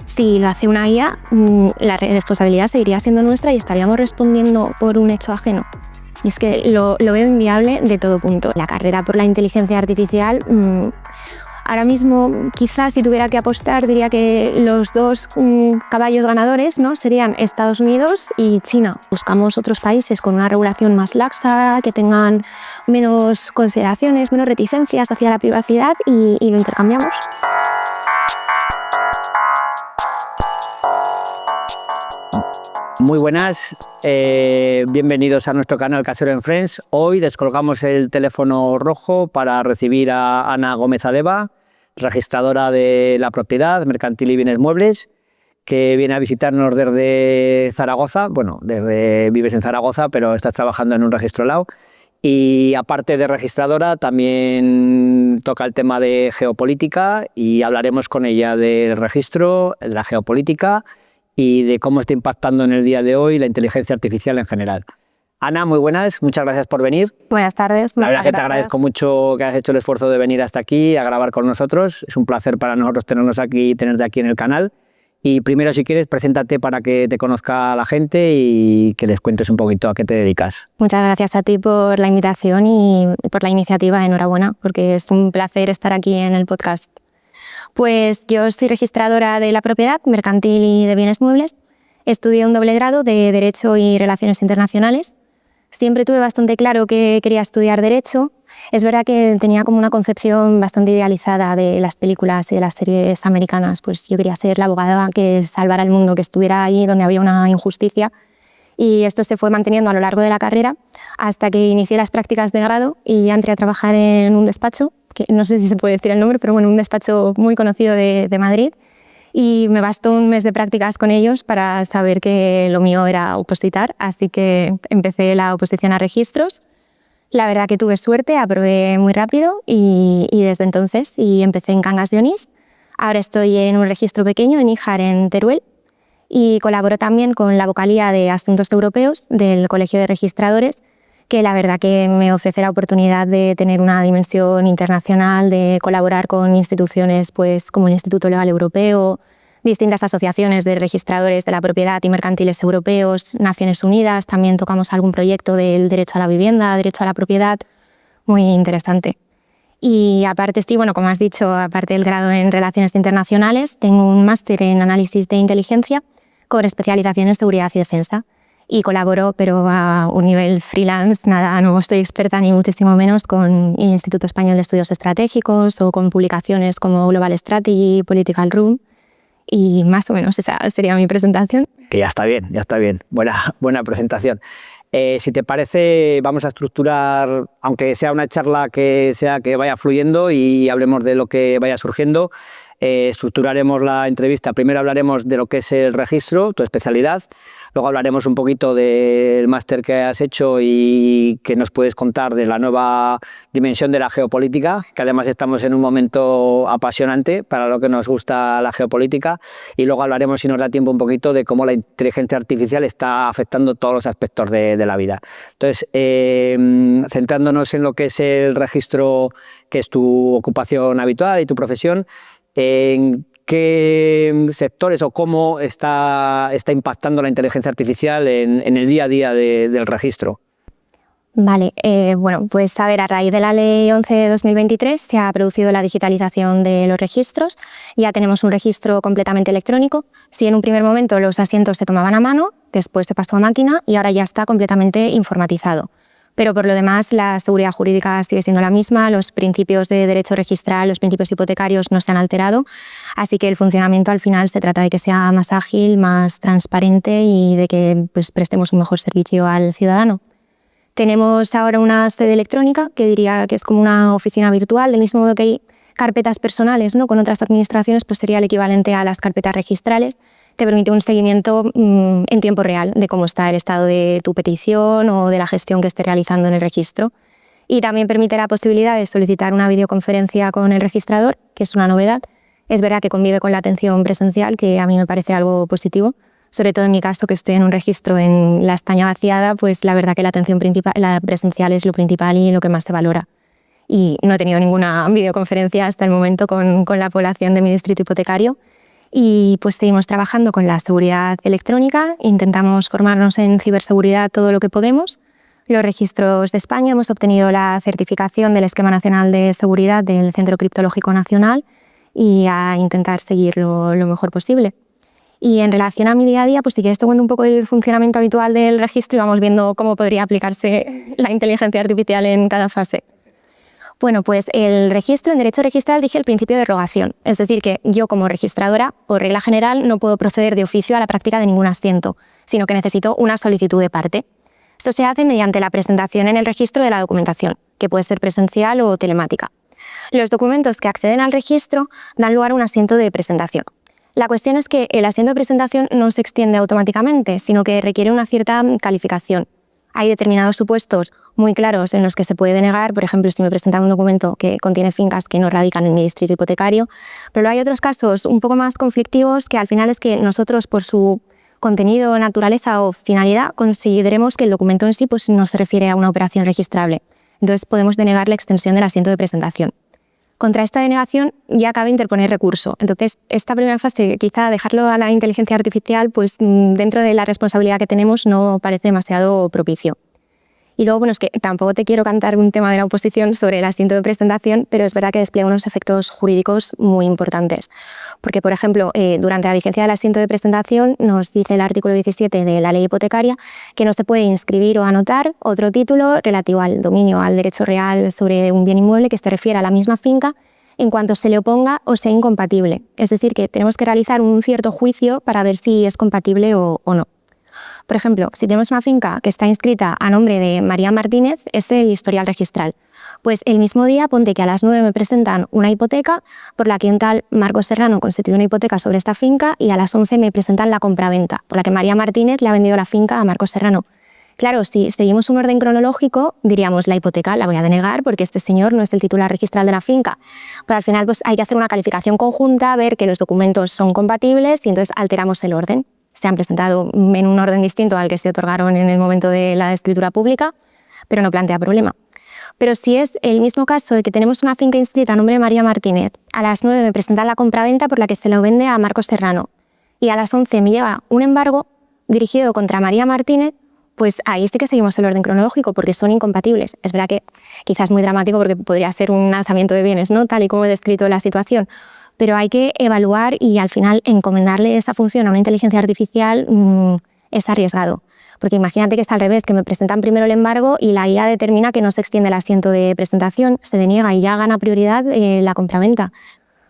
Si lo hace una IA, la responsabilidad seguiría siendo nuestra y estaríamos respondiendo por un hecho ajeno. Y es que lo veo inviable de todo punto. La carrera por la inteligencia artificial, ahora mismo quizás si tuviera que apostar diría que los dos caballos ganadores, ¿no?, serían Estados Unidos y China. Buscamos otros países con una regulación más laxa, que tengan menos consideraciones, menos reticencias hacia la privacidad y lo intercambiamos. Muy buenas, bienvenidos a nuestro canal Casero & Friends. Hoy descolgamos el teléfono rojo para recibir a Ana Gómez Adeba, registradora de la propiedad, mercantil y bienes muebles, que viene a visitarnos desde Zaragoza. Bueno, vives en Zaragoza, pero estás trabajando en un registro lao. Y aparte de registradora, también toca el tema de geopolítica y hablaremos con ella del registro, de la geopolítica y de cómo está impactando en el día de hoy la inteligencia artificial en general. Ana, muy buenas, muchas gracias por venir. Buenas tardes. La verdad que te agradezco mucho que hayas hecho el esfuerzo de venir hasta aquí a grabar con nosotros. Es un placer para nosotros tenernos aquí y tenerte aquí en el canal. Y primero, si quieres, preséntate para que te conozca la gente y que les cuentes un poquito a qué te dedicas. Muchas gracias a ti por la invitación y por la iniciativa. Enhorabuena, porque es un placer estar aquí en el podcast. Pues yo soy registradora de la propiedad, mercantil y de bienes muebles. Estudié un doble grado de Derecho y Relaciones Internacionales. Siempre tuve bastante claro que quería estudiar Derecho. Es verdad que tenía como una concepción bastante idealizada de las películas y de las series americanas. Pues yo quería ser la abogada que salvara el mundo, que estuviera ahí donde había una injusticia. Y esto se fue manteniendo a lo largo de la carrera hasta que inicié las prácticas de grado y ya entré a trabajar en un despacho, que no sé si se puede decir el nombre, pero bueno, un despacho muy conocido de Madrid. Y me bastó un mes de prácticas con ellos para saber que lo mío era opositar, así que empecé la oposición a registros. La verdad que tuve suerte, aprobé muy rápido y desde entonces empecé en Cangas de Onís. Ahora estoy en un registro pequeño en Níjar, en Teruel, y colaboro también con la vocalía de Asuntos Europeos del Colegio de Registradores, que la verdad que me ofrece la oportunidad de tener una dimensión internacional, de colaborar con instituciones pues, como el Instituto Legal Europeo, distintas asociaciones de registradores de la propiedad y mercantiles europeos, Naciones Unidas, también tocamos algún proyecto del derecho a la vivienda, derecho a la propiedad, muy interesante. Y aparte, sí, bueno, como has dicho, aparte del grado en Relaciones Internacionales, tengo un máster en Análisis de Inteligencia con especialización en Seguridad y Defensa. Y colaboro, pero a un nivel freelance, nada, no estoy experta ni muchísimo menos con el Instituto Español de Estudios Estratégicos o con publicaciones como Global Strategy, Political Room, y más o menos esa sería mi presentación. Que ya está bien, buena presentación. Si te parece, vamos a estructurar, aunque sea una charla que vaya fluyendo y hablemos de lo que vaya surgiendo. Estructuraremos la entrevista. Primero hablaremos de lo que es el registro, tu especialidad. Luego hablaremos un poquito del máster que has hecho y que nos puedes contar de la nueva dimensión de la geopolítica, que además estamos en un momento apasionante para lo que nos gusta la geopolítica. Y luego hablaremos, si nos da tiempo, un poquito de cómo la inteligencia artificial está afectando todos los aspectos de la vida. Entonces, centrándonos en lo que es el registro, que es tu ocupación habitual y tu profesión, ¿en qué sectores o cómo está impactando la inteligencia artificial en el día a día del registro? Vale, bueno, pues a ver, a raíz de la Ley 11 de 2023 se ha producido la digitalización de los registros. Ya tenemos un registro completamente electrónico. Si en un primer momento los asientos se tomaban a mano, después se pasó a máquina y ahora ya está completamente informatizado. Pero por lo demás, la seguridad jurídica sigue siendo la misma, los principios de derecho registral, los principios hipotecarios no se han alterado, así que el funcionamiento al final se trata de que sea más ágil, más transparente y de que pues, prestemos un mejor servicio al ciudadano. Tenemos ahora una sede electrónica, que diría que es como una oficina virtual, del mismo modo que hay carpetas personales, ¿no? Con otras administraciones, pues sería el equivalente a las carpetas registrales. Te permite un seguimiento en tiempo real de cómo está el estado de tu petición o de la gestión que esté realizando en el registro. Y también permite la posibilidad de solicitar una videoconferencia con el registrador, que es una novedad. Es verdad que convive con la atención presencial, que a mí me parece algo positivo. Sobre todo en mi caso, que estoy en un registro en La Estaña Vaciada, pues la verdad que la atención la presencial es lo principal y lo que más se valora. Y no he tenido ninguna videoconferencia hasta el momento con la población de mi distrito hipotecario. y pues seguimos trabajando con la seguridad electrónica, intentamos formarnos en ciberseguridad todo lo que podemos. Los registros de España hemos obtenido la certificación del Esquema Nacional de Seguridad del Centro Criptológico Nacional y a intentar seguirlo lo mejor posible. Y en relación a mi día a día, pues si quieres te cuento un poco el funcionamiento habitual del registro y vamos viendo cómo podría aplicarse la inteligencia artificial en cada fase. Bueno, pues el registro en derecho registral rige el principio de rogación, es decir, que yo como registradora, por regla general, no puedo proceder de oficio a la práctica de ningún asiento, sino que necesito una solicitud de parte. Esto se hace mediante la presentación en el registro de la documentación, que puede ser presencial o telemática. Los documentos que acceden al registro dan lugar a un asiento de presentación. La cuestión es que el asiento de presentación no se extiende automáticamente, sino que requiere una cierta calificación. Hay determinados supuestos muy claros en los que se puede denegar, por ejemplo, si me presentan un documento que contiene fincas que no radican en mi distrito hipotecario, pero hay otros casos un poco más conflictivos que al final es que nosotros, por su contenido, naturaleza o finalidad, consideremos que el documento en sí pues, no se refiere a una operación registrable. Entonces podemos denegar la extensión del asiento de presentación. Contra esta denegación ya cabe interponer recurso. Entonces, esta primera fase, quizá dejarlo a la inteligencia artificial, pues dentro de la responsabilidad que tenemos no parece demasiado propicio. Y luego, bueno, es que tampoco te quiero cantar un tema de la oposición sobre el asiento de presentación, pero es verdad que despliega unos efectos jurídicos muy importantes. Porque, por ejemplo, durante la vigencia del asiento de presentación nos dice el artículo 17 de la ley hipotecaria que no se puede inscribir o anotar otro título relativo al dominio, al derecho real sobre un bien inmueble que se refiera a la misma finca en cuanto se le oponga o sea incompatible. Es decir, que tenemos que realizar un cierto juicio para ver si es compatible o no. Por ejemplo, si tenemos una finca que está inscrita a nombre de María Martínez, es el historial registral. Pues el mismo día, ponte que a las 9 me presentan una hipoteca por la que un tal Marcos Serrano constituye una hipoteca sobre esta finca y a las 11 me presentan la compraventa, por la que María Martínez le ha vendido la finca a Marcos Serrano. Claro, si seguimos un orden cronológico, diríamos la hipoteca la voy a denegar porque este señor no es el titular registral de la finca. Pero al final pues, hay que hacer una calificación conjunta, ver que los documentos son compatibles y entonces alteramos el orden. Se han presentado en un orden distinto al que se otorgaron en el momento de la escritura pública, pero no plantea problema. Pero si es el mismo caso de que tenemos una finca inscrita a nombre de María Martínez, a las 9 me presentan la compraventa por la que se lo vende a Marcos Serrano y a las 11 me llega un embargo dirigido contra María Martínez, pues ahí sí que seguimos el orden cronológico porque son incompatibles. Es verdad que quizás es muy dramático porque podría ser un alzamiento de bienes, ¿no? Tal y como he descrito la situación. Pero hay que evaluar y al final encomendarle esa función a una inteligencia artificial es arriesgado. Porque imagínate que es al revés, que me presentan primero el embargo y la IA determina que no se extiende el asiento de presentación, se deniega y ya gana prioridad la compraventa.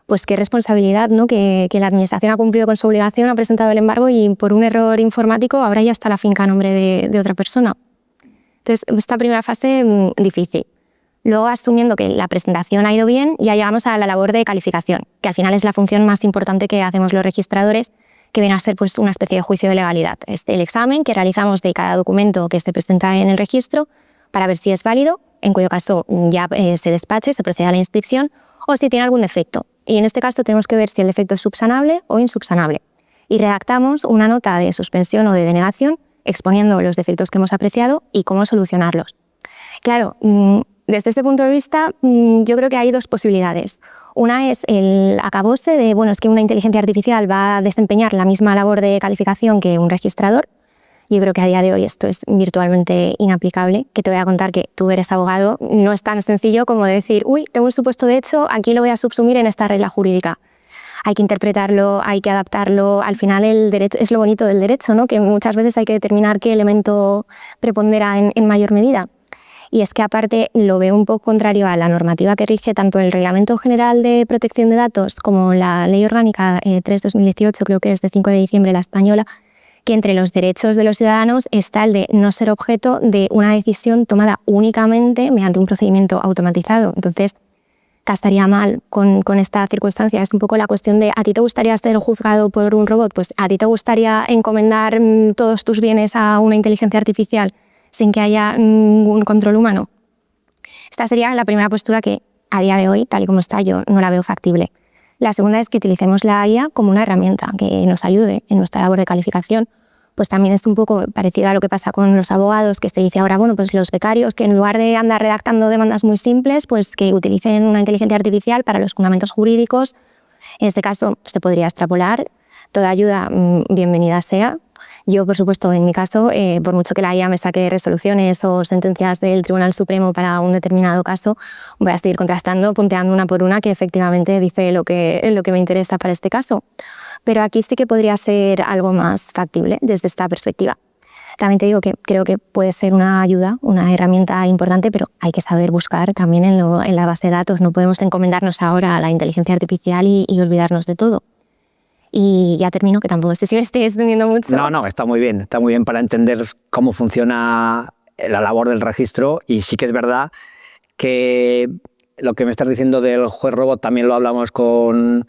Pues qué responsabilidad, ¿no? Que la administración ha cumplido con su obligación, ha presentado el embargo y por un error informático ahora ya está la finca a nombre de otra persona. Entonces, esta primera fase difícil. Luego, asumiendo que la presentación ha ido bien, ya llegamos a la labor de calificación, que al final es la función más importante que hacemos los registradores, que viene a ser pues, una especie de juicio de legalidad. Es el examen que realizamos de cada documento que se presenta en el registro para ver si es válido, en cuyo caso ya se despache, se procede a la inscripción, o si tiene algún defecto. Y en este caso tenemos que ver si el defecto es subsanable o insubsanable. Y redactamos una nota de suspensión o de denegación exponiendo los defectos que hemos apreciado y cómo solucionarlos. Claro, desde este punto de vista, yo creo que hay dos posibilidades. Una es el acabose de, bueno, es que una inteligencia artificial va a desempeñar la misma labor de calificación que un registrador. Yo creo que a día de hoy esto es virtualmente inaplicable, que te voy a contar que tú eres abogado, no es tan sencillo como decir, uy, tengo un supuesto de hecho, aquí lo voy a subsumir en esta regla jurídica. Hay que interpretarlo, hay que adaptarlo, al final el derecho es lo bonito del derecho, ¿no? Que muchas veces hay que determinar qué elemento prepondera en mayor medida. Y es que aparte lo veo un poco contrario a la normativa que rige tanto el Reglamento General de Protección de Datos como la Ley Orgánica 3/2018, creo que es de 5 de diciembre, la española, que entre los derechos de los ciudadanos está el de no ser objeto de una decisión tomada únicamente mediante un procedimiento automatizado. Entonces, castaría mal con esta circunstancia. Es un poco la cuestión de ¿a ti te gustaría ser juzgado por un robot? Pues ¿a ti te gustaría encomendar todos tus bienes a una inteligencia artificial sin que haya ningún control humano? Esta sería la primera postura que a día de hoy, tal y como está, yo no la veo factible. La segunda es que utilicemos la IA como una herramienta que nos ayude en nuestra labor de calificación. Pues también es un poco parecido a lo que pasa con los abogados, que se dice ahora, bueno, pues los becarios que en lugar de andar redactando demandas muy simples, pues que utilicen una inteligencia artificial para los fundamentos jurídicos. En este caso se podría extrapolar toda ayuda bienvenida sea. Yo, por supuesto, en mi caso, por mucho que la IA me saque resoluciones o sentencias del Tribunal Supremo para un determinado caso, voy a seguir contrastando, punteando una por una que efectivamente dice lo que me interesa para este caso. Pero aquí sí que podría ser algo más factible desde esta perspectiva. También te digo que creo que puede ser una ayuda, una herramienta importante, pero hay que saber buscar también en la base de datos. No podemos encomendarnos ahora a la inteligencia artificial y olvidarnos de todo. Y ya termino, que tampoco sé si me estoy extendiendo mucho. No, está muy bien para entender cómo funciona la labor del registro, y sí que es verdad que lo que me estás diciendo del juez robot también lo hablamos con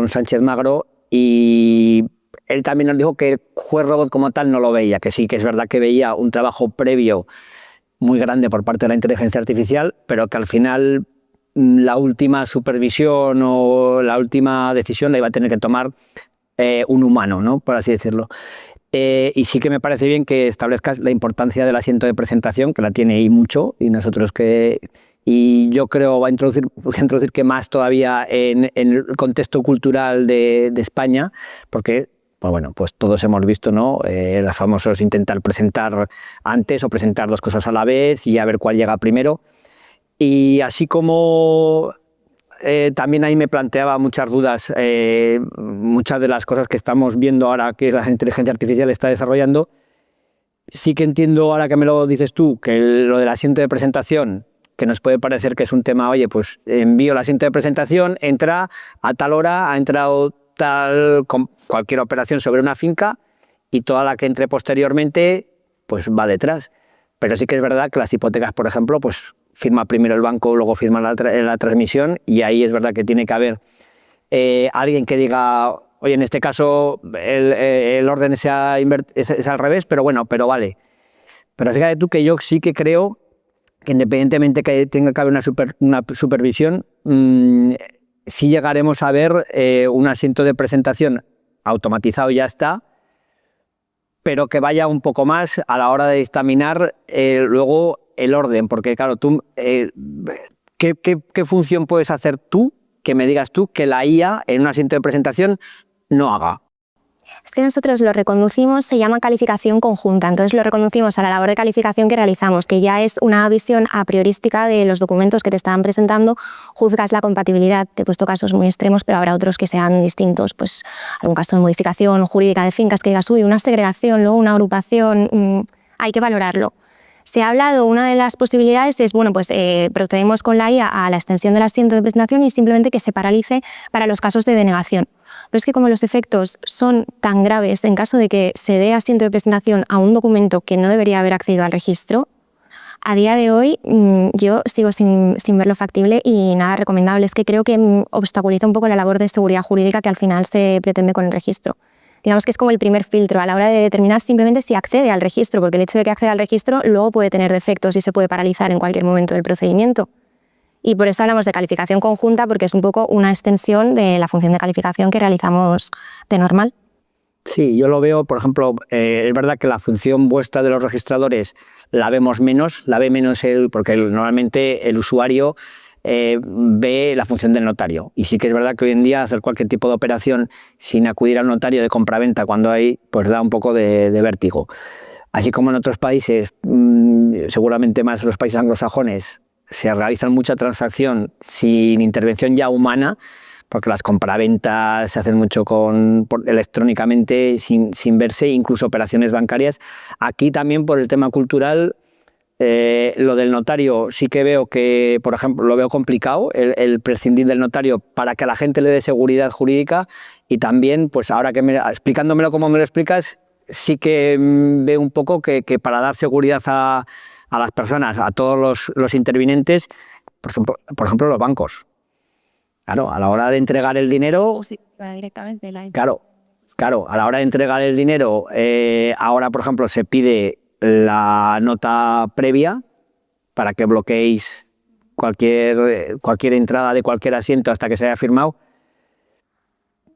Sánchez Magro, y él también nos dijo que el juez robot como tal no lo veía, que sí que es verdad que veía un trabajo previo muy grande por parte de la inteligencia artificial, pero que al final la última supervisión o la última decisión la iba a tener que tomar un humano, ¿no? Por así decirlo. Y sí que me parece bien que establezcas la importancia del asiento de presentación, que la tiene y mucho, y yo creo va a introducir que más todavía en el contexto cultural de España, porque pues todos hemos visto, ¿no? Los famosos intentar presentar antes o presentar dos cosas a la vez y a ver cuál llega primero. Y así como también ahí me planteaba muchas dudas, muchas de las cosas que estamos viendo ahora que la inteligencia artificial está desarrollando. Sí que entiendo, ahora que me lo dices tú, que lo del asiento de presentación, que nos puede parecer que es un tema, oye, pues envío el asiento de presentación, entra a tal hora, ha entrado tal, con cualquier operación sobre una finca, y toda la que entre posteriormente pues va detrás. Pero sí que es verdad que las hipotecas, por ejemplo, pues firma primero el banco, luego firma la transmisión, y ahí es verdad que tiene que haber alguien que diga, oye, en este caso el orden es al revés, pero bueno, pero vale. Pero fíjate tú que yo sí que creo que independientemente que tenga que haber una supervisión, sí llegaremos a ver un asiento de presentación automatizado, ya está, pero que vaya un poco más a la hora de dictaminar luego el orden, porque claro, tú, ¿qué función puedes hacer tú, que me digas tú, que la IA en un asiento de presentación no haga? Es que nosotros lo reconducimos, se llama calificación conjunta, entonces lo reconducimos a la labor de calificación que realizamos, que ya es una visión a priorística de los documentos que te estaban presentando, juzgas la compatibilidad. Te he puesto casos muy extremos, pero habrá otros que sean distintos, pues algún caso de modificación jurídica de fincas que digas, uy, una segregación, luego una agrupación, hay que valorarlo. Se ha hablado, una de las posibilidades es, bueno, pues procedemos con la IA a la extensión del asiento de presentación y simplemente que se paralice para los casos de denegación. Pero es que como los efectos son tan graves en caso de que se dé asiento de presentación a un documento que no debería haber accedido al registro, a día de hoy yo sigo sin verlo factible y nada recomendable. Es que creo que obstaculiza un poco la labor de seguridad jurídica que al final se pretende con el registro. Digamos que es como el primer filtro a la hora de determinar simplemente si accede al registro, porque el hecho de que acceda al registro luego puede tener defectos y se puede paralizar en cualquier momento del procedimiento. Y por eso hablamos de calificación conjunta, porque es un poco una extensión de la función de calificación que realizamos de normal. Sí, yo lo veo, por ejemplo, es verdad que la función vuestra de los registradores la vemos menos, porque normalmente el usuario ve la función del notario. Y sí que es verdad que hoy en día hacer cualquier tipo de operación sin acudir al notario de compraventa cuando hay, pues da un poco de vértigo. Así como en otros países, seguramente más en los países anglosajones, se realiza mucha transacción sin intervención ya humana, porque las compraventas se hacen mucho electrónicamente, sin verse, incluso operaciones bancarias. Aquí también, por el tema cultural, lo del notario sí que veo que, por ejemplo, lo veo complicado, el prescindir del notario para que a la gente le dé seguridad jurídica. Y también, pues ahora que explicándomelo como me lo explicas, sí que veo un poco que para dar seguridad a las personas, a todos los intervinientes, por ejemplo, los bancos. Claro, a la hora de entregar el dinero... Sí, directamente Claro, a la hora de entregar el dinero, ahora, por ejemplo, se pide la nota previa para que bloqueéis cualquier entrada de cualquier asiento hasta que se haya firmado.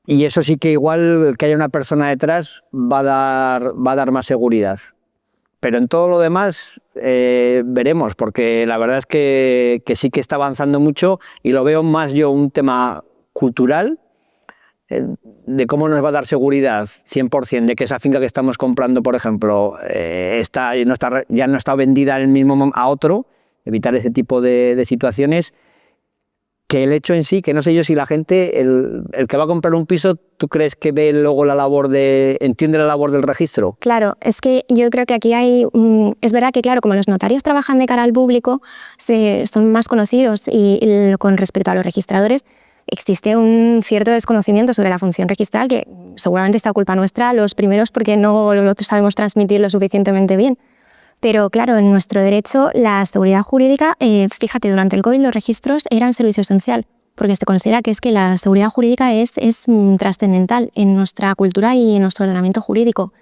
Y eso sí que igual que haya una persona detrás va a dar más seguridad. Pero en todo lo demás veremos, porque la verdad es que sí que está avanzando mucho y lo veo más yo un tema cultural. de cómo nos va a dar seguridad 100% de que esa finca que estamos comprando, por ejemplo, ya no está vendida el mismo a otro, evitar ese tipo de situaciones, que el hecho en sí, que no sé yo si la gente, el que va a comprar un piso, ¿tú crees que ve luego entiende la labor del registro? Claro, es que yo creo que aquí es verdad que claro, como los notarios trabajan de cara al público, son más conocidos y con respecto a los registradores, existe un cierto desconocimiento sobre la función registral que seguramente está culpa nuestra, los primeros porque no lo sabemos transmitir lo suficientemente bien. Pero claro, en nuestro derecho, la seguridad jurídica, fíjate, durante el COVID los registros eran servicio esencial, porque se considera que la seguridad jurídica es trascendental en nuestra cultura y en nuestro ordenamiento jurídico.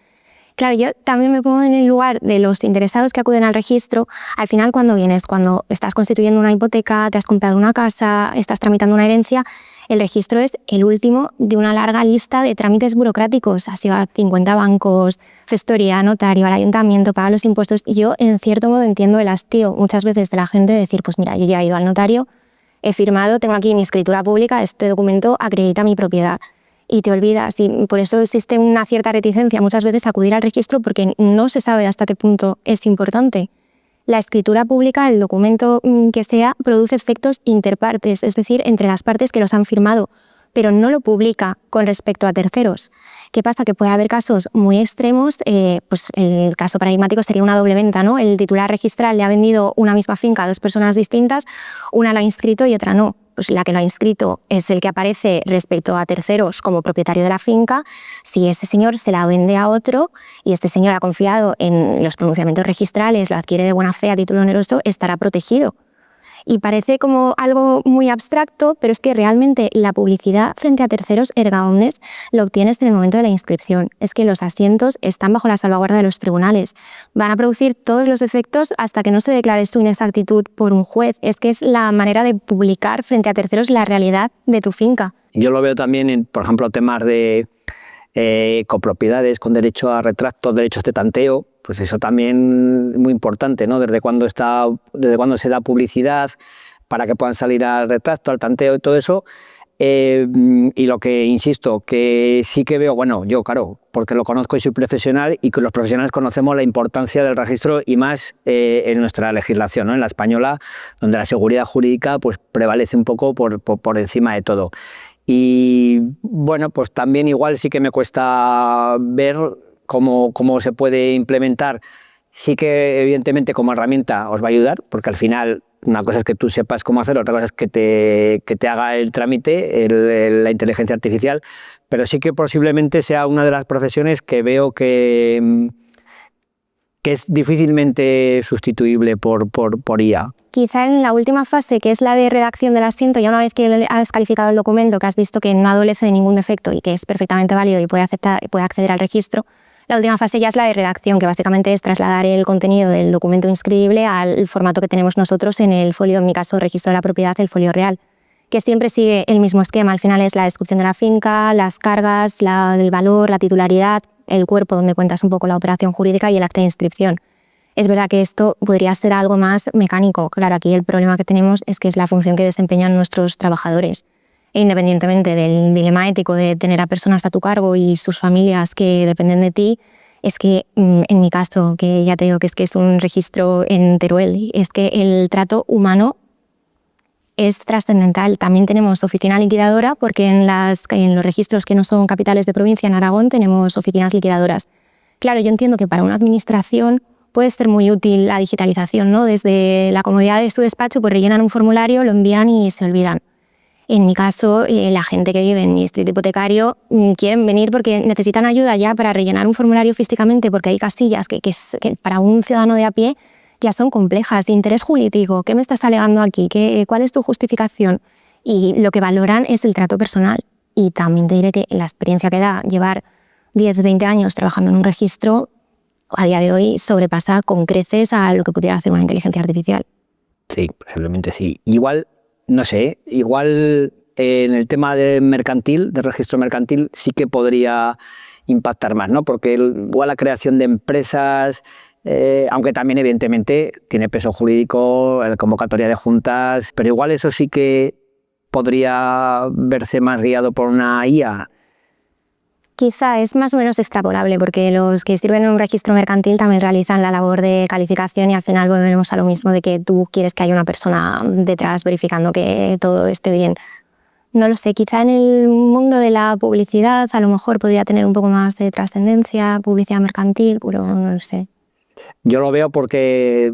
Claro, yo también me pongo en el lugar de los interesados que acuden al registro. Al final, cuando estás constituyendo una hipoteca, te has comprado una casa, estás tramitando una herencia, el registro es el último de una larga lista de trámites burocráticos. Así va 50 bancos, gestoría, notario, al ayuntamiento, paga los impuestos. Y yo, en cierto modo, entiendo el hastío muchas veces de la gente de decir, pues mira, yo ya he ido al notario, he firmado, tengo aquí mi escritura pública, este documento acredita mi propiedad. Y te olvidas, y por eso existe una cierta reticencia muchas veces a acudir al registro porque no se sabe hasta qué punto es importante. La escritura pública, el documento que sea, produce efectos interpartes, es decir, entre las partes que los han firmado, pero no lo publica con respecto a terceros. ¿Qué pasa? Que puede haber casos muy extremos, pues el caso paradigmático sería una doble venta, ¿no? El titular registral le ha vendido una misma finca a dos personas distintas, una la ha inscrito y otra no. Pues la que lo ha inscrito es el que aparece respecto a terceros como propietario de la finca. Si ese señor se la vende a otro y este señor ha confiado en los pronunciamientos registrales, lo adquiere de buena fe a título oneroso, estará protegido. Y parece como algo muy abstracto, pero es que realmente la publicidad frente a terceros erga omnes lo obtienes en el momento de la inscripción. Es que los asientos están bajo la salvaguarda de los tribunales. Van a producir todos los efectos hasta que no se declare su inexactitud por un juez. Es que es la manera de publicar frente a terceros la realidad de tu finca. Yo lo veo también en, por ejemplo, temas de copropiedades con derecho a retracto, derechos de tanteo. Pues eso también muy importante, ¿no? Desde cuándo se da publicidad para que puedan salir al retracto, al tanteo y todo eso. Y lo que insisto, que sí que veo, bueno, yo claro, porque lo conozco y soy profesional y que los profesionales conocemos la importancia del registro y más en nuestra legislación, ¿no? En la española, donde la seguridad jurídica pues prevalece un poco por encima de todo. Y bueno, pues también igual sí que me cuesta ver cómo se puede implementar. Sí que evidentemente como herramienta os va a ayudar, porque al final una cosa es que tú sepas cómo hacerlo, otra cosa es que te haga el trámite, la inteligencia artificial, pero sí que posiblemente sea una de las profesiones que veo que es difícilmente sustituible por IA. Quizá en la última fase, que es la de redacción del asiento, ya una vez que has calificado el documento, que has visto que no adolece de ningún defecto y que es perfectamente válido y puede acceder al registro, la última fase ya es la de redacción, que básicamente es trasladar el contenido del documento inscribible al formato que tenemos nosotros en el folio, en mi caso, registro de la propiedad, el folio real, que siempre sigue el mismo esquema. Al final es la descripción de la finca, las cargas, el valor, la titularidad, el cuerpo donde cuentas un poco la operación jurídica y el acta de inscripción. Es verdad que esto podría ser algo más mecánico. Claro, aquí el problema que tenemos es que es la función que desempeñan nuestros trabajadores. E independientemente del dilema ético de tener a personas a tu cargo y sus familias que dependen de ti, es que en mi caso, que ya te digo que es un registro en Teruel, es que el trato humano es trascendental. También tenemos oficina liquidadora porque en los registros que no son capitales de provincia en Aragón tenemos oficinas liquidadoras. Claro, yo entiendo que para una administración puede ser muy útil la digitalización, ¿no? Desde la comodidad de su despacho, pues rellenan un formulario, lo envían y se olvidan. En mi caso, la gente que vive en mi distrito hipotecario quieren venir porque necesitan ayuda ya para rellenar un formulario físicamente, porque hay casillas que para un ciudadano de a pie ya son complejas. De interés jurídico, ¿qué me estás alegando aquí? ¿Cuál es tu justificación? Y lo que valoran es el trato personal. Y también te diré que la experiencia que da llevar 10, 20 años trabajando en un registro, a día de hoy sobrepasa con creces a lo que pudiera hacer una inteligencia artificial. Sí, posiblemente sí. Igual, no sé, igual en el tema de registro mercantil, sí que podría impactar más, ¿no? Porque igual la creación de empresas, aunque también evidentemente tiene peso jurídico, la convocatoria de juntas, pero igual eso sí que podría verse más guiado por una IA. Quizá es más o menos extrapolable, porque los que sirven en un registro mercantil también realizan la labor de calificación y al final volvemos a lo mismo de que tú quieres que haya una persona detrás verificando que todo esté bien. No lo sé, quizá en el mundo de la publicidad a lo mejor podría tener un poco más de trascendencia, publicidad mercantil, pero no lo sé. Yo lo veo porque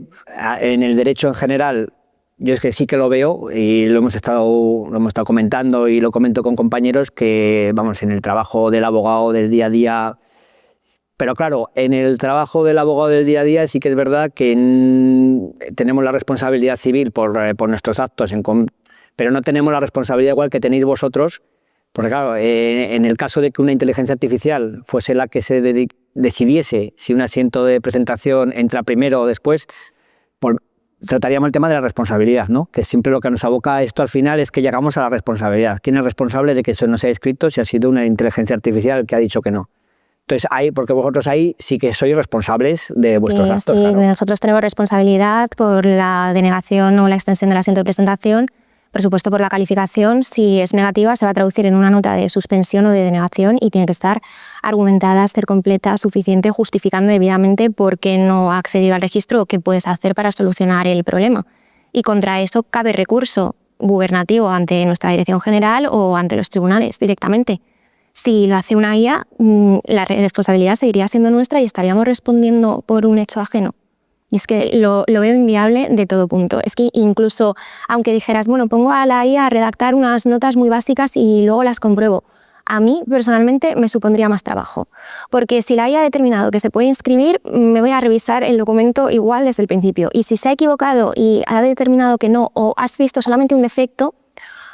en el derecho en general, yo es que sí que lo veo y lo hemos estado comentando y lo comento con compañeros que, vamos, en el trabajo del abogado del día a día. Pero claro, en el trabajo del abogado del día a día sí que es verdad que tenemos la responsabilidad civil por nuestros actos, pero no tenemos la responsabilidad igual que tenéis vosotros, porque claro, en el caso de que una inteligencia artificial fuese la que se decidiese si un asiento de presentación entra primero o después, trataríamos el tema de la responsabilidad, ¿no? Que siempre lo que nos aboca esto al final es que llegamos a la responsabilidad. ¿Quién es responsable de que eso no se haya escrito si ha sido una inteligencia artificial que ha dicho que no? Entonces, porque vosotros ahí sí que sois responsables de vuestros actos. Sí, claro. Nosotros tenemos responsabilidad por la denegación o la extensión del asiento de presentación, por supuesto por la calificación. Si es negativa, se va a traducir en una nota de suspensión o de denegación y tiene que estar argumentada, ser completa, suficiente, justificando debidamente por qué no ha accedido al registro o qué puedes hacer para solucionar el problema. Y contra eso cabe recurso gubernativo ante nuestra Dirección General o ante los tribunales directamente. Si lo hace una IA, la responsabilidad seguiría siendo nuestra y estaríamos respondiendo por un hecho ajeno. Y es que lo veo inviable de todo punto. Es que incluso, aunque dijeras, bueno, pongo a la IA a redactar unas notas muy básicas y luego las compruebo, a mí personalmente me supondría más trabajo. Porque si la IA ha determinado que se puede inscribir, me voy a revisar el documento igual desde el principio. Y si se ha equivocado y ha determinado que no, o has visto solamente un defecto,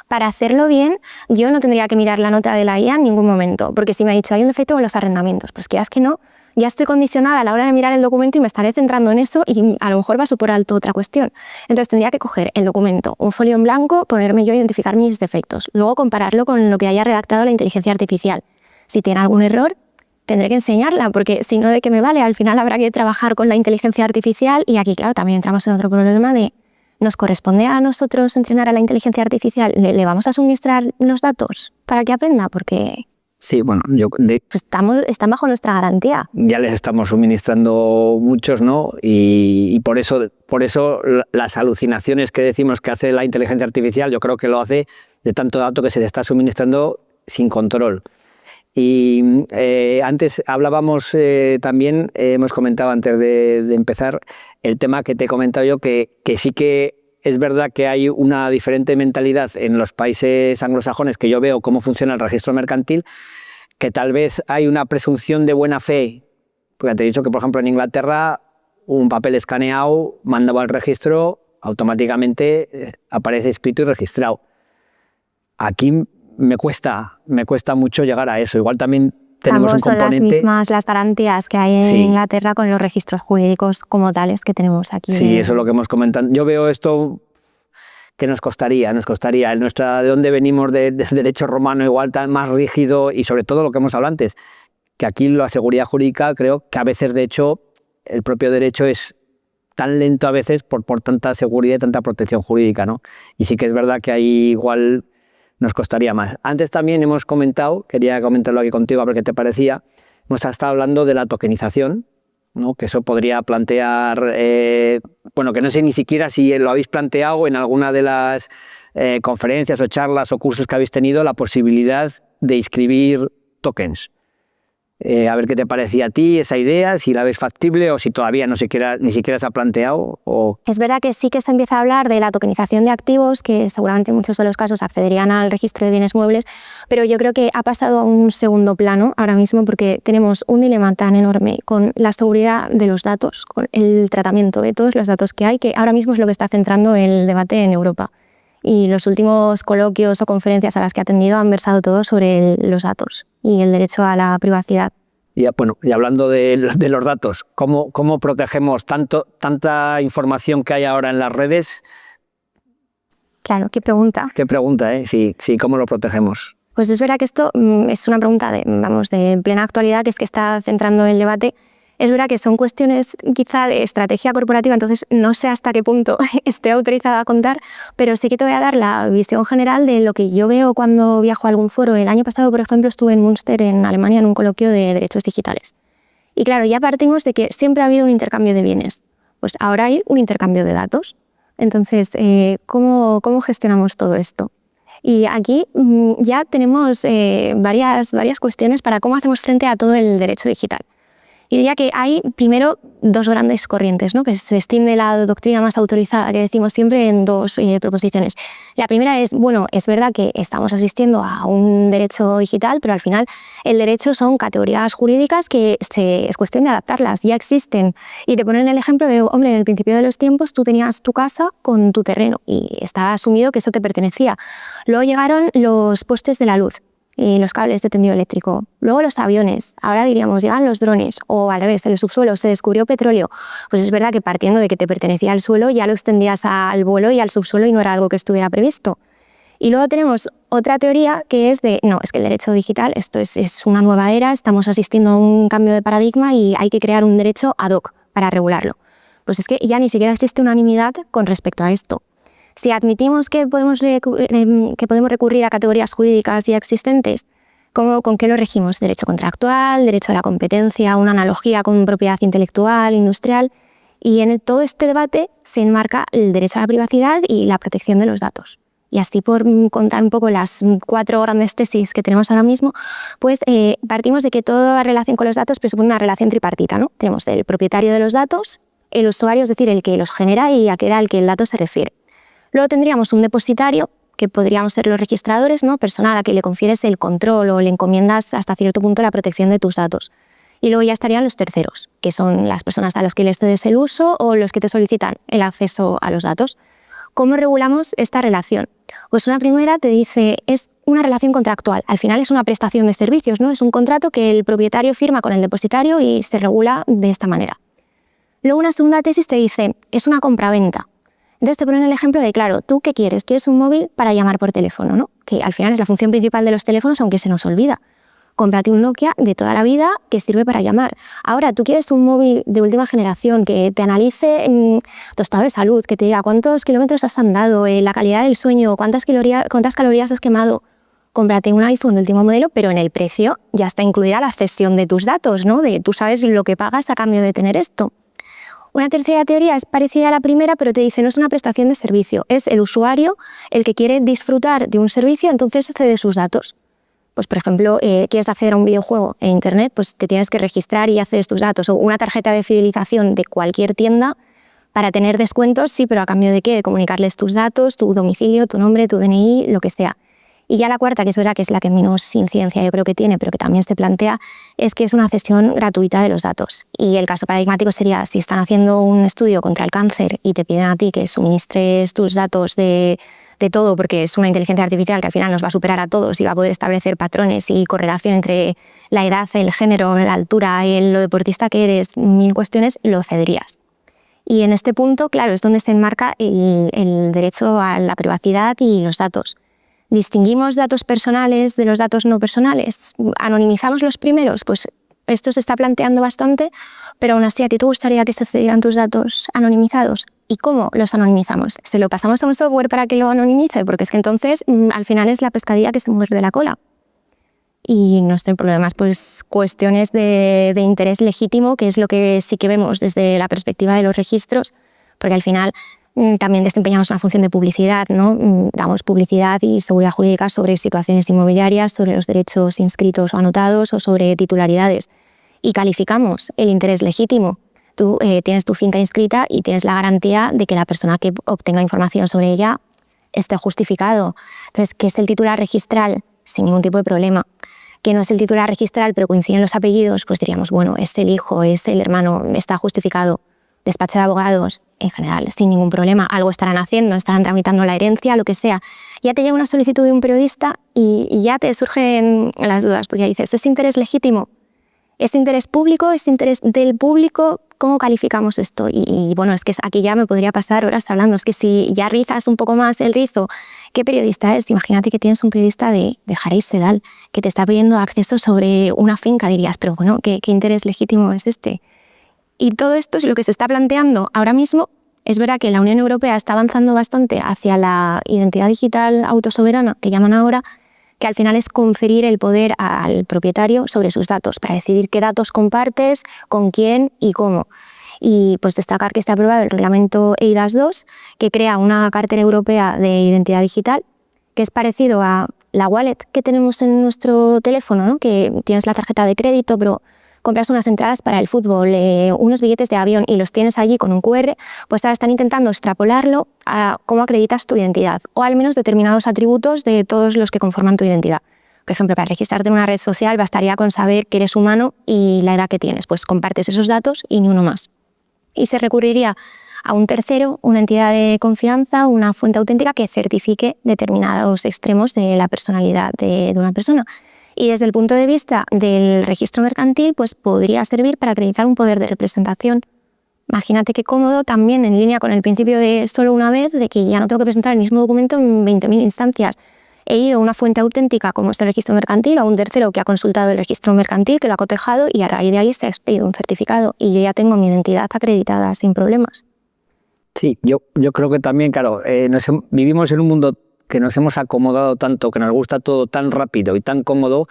para hacerlo bien, yo no tendría que mirar la nota de la IA en ningún momento, porque si me ha dicho hay un defecto con los arrendamientos, pues quieras que no, ya estoy condicionada a la hora de mirar el documento y me estaré centrando en eso y a lo mejor paso por alto otra cuestión. Entonces tendría que coger el documento, un folio en blanco, ponerme yo a identificar mis defectos, luego compararlo con lo que haya redactado la inteligencia artificial. Si tiene algún error, tendré que enseñarla, porque si no, ¿de qué me vale? Al final habrá que trabajar con la inteligencia artificial y aquí, claro, también entramos en otro problema de ¿nos corresponde a nosotros entrenar a la inteligencia artificial? ¿Le vamos a suministrar los datos para que aprenda? Porque sí, bueno, están bajo nuestra garantía. Ya les estamos suministrando muchos, ¿no? Y por eso las alucinaciones que decimos que hace la inteligencia artificial, yo creo que lo hace de tanto dato que se le está suministrando sin control. Y antes hablábamos también, hemos comentado antes de empezar, el tema que te he comentado yo, que sí que es verdad que hay una diferente mentalidad en los países anglosajones, que yo veo cómo funciona el registro mercantil, que tal vez hay una presunción de buena fe. Porque te he dicho que, por ejemplo, en Inglaterra, un papel escaneado, mandado al registro, automáticamente aparece escrito y registrado. Aquí me cuesta mucho llegar a eso. Igual también tenemos un componente... Son las mismas las garantías que hay en Inglaterra con los registros jurídicos como tales que tenemos aquí. Sí, eso es lo que hemos comentado. Yo veo esto que nos costaría. De dónde venimos de derecho romano igual tan más rígido y sobre todo lo que hemos hablado antes, que aquí la seguridad jurídica creo que a veces de hecho el propio derecho es tan lento a veces por tanta seguridad y tanta protección jurídica, ¿no? Y sí que es verdad que ahí igual nos costaría más. Antes también hemos comentado, quería comentarlo aquí contigo a ver qué te parecía, hemos estado hablando de la tokenización, ¿no? Que eso podría plantear, bueno, que no sé ni siquiera si lo habéis planteado en alguna de las conferencias o charlas o cursos que habéis tenido, la posibilidad de inscribir tokens. A ver qué te parecía a ti esa idea, si la ves factible o si todavía ni siquiera se ha planteado. Es verdad que sí que se empieza a hablar de la tokenización de activos, que seguramente en muchos de los casos accederían al registro de bienes muebles, pero yo creo que ha pasado a un segundo plano ahora mismo porque tenemos un dilema tan enorme con la seguridad de los datos, con el tratamiento de todos los datos que hay, que ahora mismo es lo que está centrando el debate en Europa. Y los últimos coloquios o conferencias a las que he atendido han versado todo sobre los datos y el derecho a la privacidad. Y hablando de los datos, ¿cómo protegemos tanta información que hay ahora en las redes? Claro, qué pregunta. Qué pregunta, ¿eh? Sí, ¿cómo lo protegemos? Pues es verdad que esto es una pregunta de plena actualidad, que es que está centrando el debate. Es verdad que son cuestiones quizá de estrategia corporativa, entonces no sé hasta qué punto estoy autorizada a contar, pero sí que te voy a dar la visión general de lo que yo veo cuando viajo a algún foro. El año pasado, por ejemplo, estuve en Münster, en Alemania, en un coloquio de derechos digitales. Y claro, ya partimos de que siempre ha habido un intercambio de bienes. Pues ahora hay un intercambio de datos. Entonces, ¿cómo gestionamos todo esto? Y aquí ya tenemos varias cuestiones para cómo hacemos frente a todo el derecho digital. Y diría que hay, primero, dos grandes corrientes, ¿no? Que se extiende la doctrina más autorizada, que decimos siempre, en dos proposiciones. La primera es, bueno, es verdad que estamos asistiendo a un derecho digital, pero al final el derecho son categorías jurídicas que es cuestión de adaptarlas, ya existen. Y te ponen el ejemplo de, hombre, en el principio de los tiempos tú tenías tu casa con tu terreno y estaba asumido que eso te pertenecía. Luego llegaron los postes de la luz y los cables de tendido eléctrico. Luego los aviones, ahora diríamos, llegan los drones, o al revés, en el subsuelo se descubrió petróleo. Pues es verdad que partiendo de que te pertenecía al suelo, ya lo extendías al vuelo y al subsuelo y no era algo que estuviera previsto. Y luego tenemos otra teoría que es de, no, es que el derecho digital, esto es una nueva era, estamos asistiendo a un cambio de paradigma y hay que crear un derecho ad hoc para regularlo. Pues es que ya ni siquiera existe unanimidad con respecto a esto. Si admitimos que podemos recurrir a categorías jurídicas ya existentes, ¿con qué lo regimos? Derecho contractual, derecho a la competencia, una analogía con propiedad intelectual, industrial. Y en todo este debate se enmarca el derecho a la privacidad y la protección de los datos. Y así, por contar un poco las 4 grandes tesis que tenemos ahora mismo, pues partimos de que toda relación con los datos presupone una relación tripartita, ¿no? Tenemos el propietario de los datos, el usuario, es decir, el que los genera y aquel al que el dato se refiere. Luego tendríamos un depositario, que podríamos ser los registradores, ¿no? Personal a que le confieres el control o le encomiendas hasta cierto punto la protección de tus datos. Y luego ya estarían los terceros, que son las personas a las que les cedes el uso o los que te solicitan el acceso a los datos. ¿Cómo regulamos esta relación? Pues una primera te dice, es una relación contractual. Al final es una prestación de servicios, ¿no? Es un contrato que el propietario firma con el depositario y se regula de esta manera. Luego una segunda tesis te dice, es una compraventa. Entonces te ponen el ejemplo de, claro, ¿tú qué quieres? Quieres un móvil para llamar por teléfono, ¿no? Que al final es la función principal de los teléfonos, aunque se nos olvida. Cómprate un Nokia de toda la vida que sirve para llamar. Ahora, tú quieres un móvil de última generación que te analice tu estado de salud, que te diga cuántos kilómetros has andado, la calidad del sueño, cuántas calorías has quemado. Cómprate un iPhone de último modelo, pero en el precio ya está incluida la cesión de tus datos, ¿no? Tú sabes lo que pagas a cambio de tener esto. Una tercera teoría es parecida a la primera, pero te dice no es una prestación de servicio, es el usuario el que quiere disfrutar de un servicio, entonces cede sus datos. Pues, por ejemplo, quieres acceder a un videojuego en Internet, pues te tienes que registrar y accedes tus datos. O una tarjeta de fidelización de cualquier tienda para tener descuentos, sí, pero ¿a cambio de qué? De comunicarles tus datos, tu domicilio, tu nombre, tu DNI, lo que sea. Y ya la cuarta, que es verdad que es la que menos incidencia yo creo que tiene, pero que también se plantea, es que es una cesión gratuita de los datos. Y el caso paradigmático sería, si están haciendo un estudio contra el cáncer y te piden a ti que suministres tus datos de todo, porque es una inteligencia artificial que al final nos va a superar a todos y va a poder establecer patrones y correlación entre la edad, el género, la altura, lo deportista que eres, 1000 cuestiones, lo cederías. Y en este punto, claro, es donde se enmarca el derecho a la privacidad y los datos. ¿Distinguimos datos personales de los datos no personales? ¿Anonimizamos los primeros? Pues esto se está planteando bastante, pero aún así, ¿a ti te gustaría que se cedieran tus datos anonimizados? ¿Y cómo los anonimizamos? ¿Se lo pasamos a un software para que lo anonimice? Porque es que entonces al final es la pescadilla que se muerde la cola. Y no sé, problemas, pues cuestiones de interés legítimo, que es lo que sí que vemos desde la perspectiva de los registros, porque al final también desempeñamos una función de publicidad, ¿no? Damos publicidad y seguridad jurídica sobre situaciones inmobiliarias, sobre los derechos inscritos o anotados o sobre titularidades. Y calificamos el interés legítimo. Tú tienes tu finca inscrita y tienes la garantía de que la persona que obtenga información sobre ella esté justificado. Entonces, ¿qué es el titular registral? Sin ningún tipo de problema. ¿Que no es el titular registral pero coinciden los apellidos? Pues diríamos, bueno, es el hijo, es el hermano, está justificado. Despacho de abogados, en general, sin ningún problema. Algo estarán haciendo, estarán tramitando la herencia, lo que sea. Ya te llega una solicitud de un periodista y ya te surgen las dudas, porque ya dices, ¿es interés legítimo? ¿Es interés público? ¿Es interés del público? ¿Cómo calificamos esto? Y bueno, es que aquí ya me podría pasar horas hablando. Es que si ya rizas un poco más el rizo, ¿qué periodista es? Imagínate que tienes un periodista de Jarey Sedal que te está pidiendo acceso sobre una finca, dirías, pero bueno, ¿qué interés legítimo es este? Y todo esto es lo que se está planteando ahora mismo. Es verdad que la Unión Europea está avanzando bastante hacia la identidad digital autosoberana, que llaman ahora, que al final es conferir el poder al propietario sobre sus datos, para decidir qué datos compartes, con quién y cómo. Y pues destacar que está aprobado el reglamento eIDAS 2, que crea una cartera europea de identidad digital, que es parecido a la wallet que tenemos en nuestro teléfono, ¿no? Que tienes la tarjeta de crédito, pero compras unas entradas para el fútbol, unos billetes de avión y los tienes allí con un QR, pues ahora están intentando extrapolarlo a cómo acreditas tu identidad, o al menos determinados atributos de todos los que conforman tu identidad. Por ejemplo, para registrarte en una red social bastaría con saber que eres humano y la edad que tienes, pues compartes esos datos y ni uno más. Y se recurriría a un tercero, una entidad de confianza, una fuente auténtica que certifique determinados extremos de la personalidad de una persona. Y desde el punto de vista del registro mercantil, pues podría servir para acreditar un poder de representación. Imagínate qué cómodo, también en línea con el principio de solo una vez, de que ya no tengo que presentar el mismo documento en 20.000 instancias. He ido a una fuente auténtica como es el registro mercantil, a un tercero que ha consultado el registro mercantil, que lo ha cotejado y a raíz de ahí se ha expedido un certificado y yo ya tengo mi identidad acreditada sin problemas. Sí, yo creo que también, claro, vivimos en un mundo que nos hemos acomodado tanto, que nos gusta todo tan rápido y tan cómodo,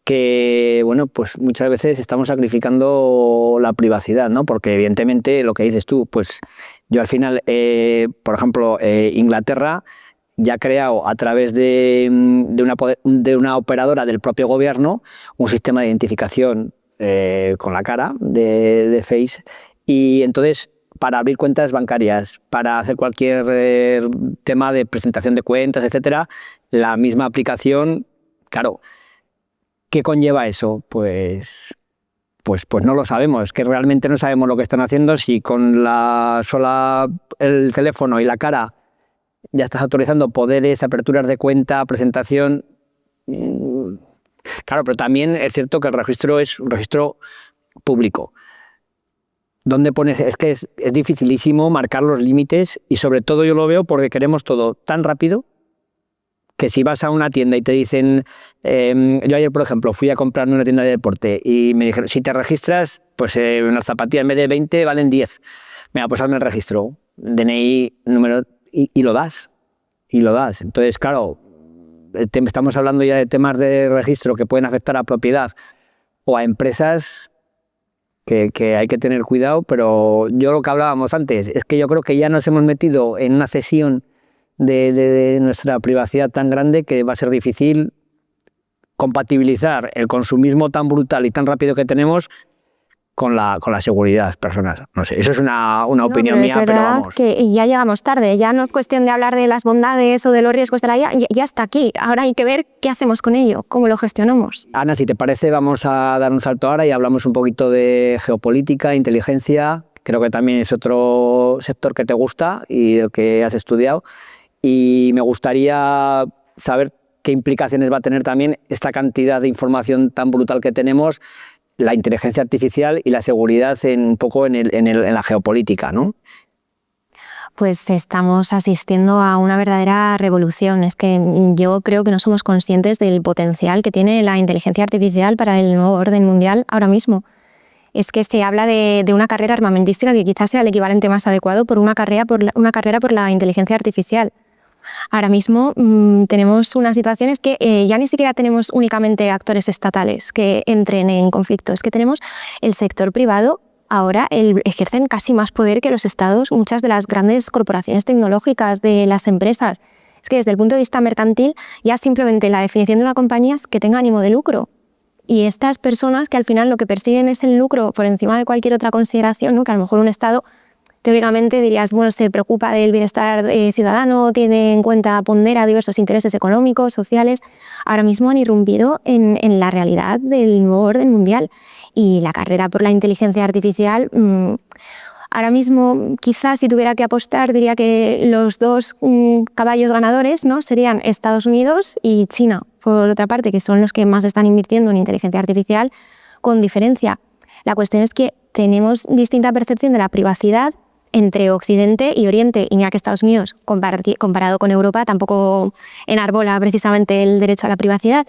que bueno, pues muchas veces estamos sacrificando la privacidad, ¿no? Porque evidentemente lo que dices tú, pues yo al final, por ejemplo, Inglaterra ya ha creado a través de una operadora del propio gobierno un sistema de identificación con la cara de Face, y entonces para abrir cuentas bancarias, para hacer cualquier tema de presentación de cuentas, etcétera, la misma aplicación, claro, ¿qué conlleva eso? Pues no lo sabemos, es que realmente no sabemos lo que están haciendo, si con el teléfono y la cara ya estás autorizando poderes, aperturas de cuenta, presentación. Claro, pero también es cierto que el registro es un registro público. ¿Dónde pones? Es que es dificilísimo marcar los límites, y sobre todo yo lo veo porque queremos todo tan rápido que si vas a una tienda y te dicen, yo ayer por ejemplo fui a comprarme una tienda de deporte y me dijeron, si te registras, pues unas zapatillas en vez de 20 valen 10. Venga, pues hazme el registro, DNI, número, y lo das. Y lo das. Entonces, claro, estamos hablando ya de temas de registro que pueden afectar a propiedad o a empresas que hay que tener cuidado, pero yo lo que hablábamos antes es que yo creo que ya nos hemos metido en una cesión de nuestra privacidad tan grande que va a ser difícil compatibilizar el consumismo tan brutal y tan rápido que tenemos con la seguridad personal. No sé, eso es una opinión mía, pero vamos. Que ya llegamos tarde, ya no es cuestión de hablar de las bondades o de los riesgos de la IA, ya está aquí. Ahora hay que ver qué hacemos con ello, cómo lo gestionamos. Ana, si te parece, vamos a dar un salto ahora y hablamos un poquito de geopolítica, inteligencia. Creo que también es otro sector que te gusta y del que has estudiado. Y me gustaría saber qué implicaciones va a tener también esta cantidad de información tan brutal que tenemos, la inteligencia artificial y la seguridad un poco en la geopolítica, ¿no? Pues estamos asistiendo a una verdadera revolución. Es que yo creo que no somos conscientes del potencial que tiene la inteligencia artificial para el nuevo orden mundial ahora mismo. Es que se habla de una carrera armamentística que quizás sea el equivalente más adecuado por una carrera por la inteligencia artificial. Ahora mismo tenemos unas situaciones que ya ni siquiera tenemos únicamente actores estatales que entren en conflicto, es que tenemos el sector privado, ahora ejercen casi más poder que los estados, muchas de las grandes corporaciones tecnológicas, de las empresas. Es que desde el punto de vista mercantil, ya simplemente la definición de una compañía es que tenga ánimo de lucro. Y estas personas que al final lo que persiguen es el lucro por encima de cualquier otra consideración, ¿no? Que a lo mejor un estado teóricamente dirías, bueno, se preocupa del bienestar ciudadano, tiene en cuenta, pondera diversos intereses económicos, sociales. Ahora mismo han irrumpido en la realidad del nuevo orden mundial. Y la carrera por la inteligencia artificial, ahora mismo quizás si tuviera que apostar diría que los dos caballos ganadores, ¿no? Serían Estados Unidos y China, por otra parte, que son los que más están invirtiendo en inteligencia artificial, con diferencia. La cuestión es que tenemos distinta percepción de la privacidad entre Occidente y Oriente, y mira que Estados Unidos, comparado con Europa, tampoco enarbola precisamente el derecho a la privacidad,